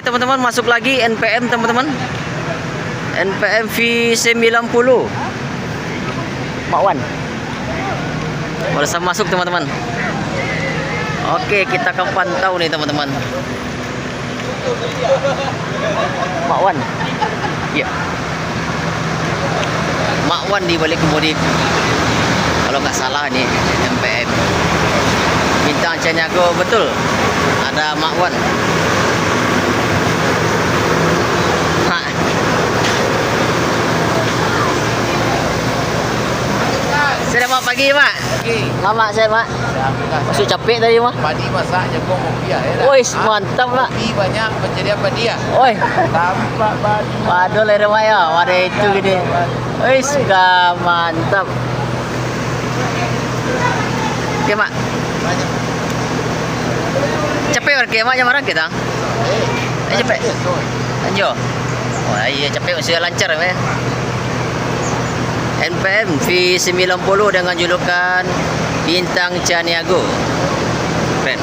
teman-teman, masuk lagi NPM teman-teman. NPM V90 Mak Wan. Baru masuk teman-teman. Oke, kita akan pantau nih teman-teman. Mak Wan. Iya. Mak Wan di balik kemudi. Kalau nggak salah nih NPM. Bintang Caniago betul. Ada Mak Wan. Selamat pagi, Mak. Lama saya, Mak. Masuk capek tadi, Mak. Padi masak jagung kopi ya. Woi, mantap, Mak. Kopi banyak menjadi apa dia? Woi. Tampak padi. Waduh, leher maya. Waduh itu gini. Woi, sudah mantap. Oke, Mak. Capek orang ke Mak jam marah kita? Capek. Anjo. Wah, iya capek masih lancar, Mak. NPM V90 dengan julukan Bintang Caniago. Keren.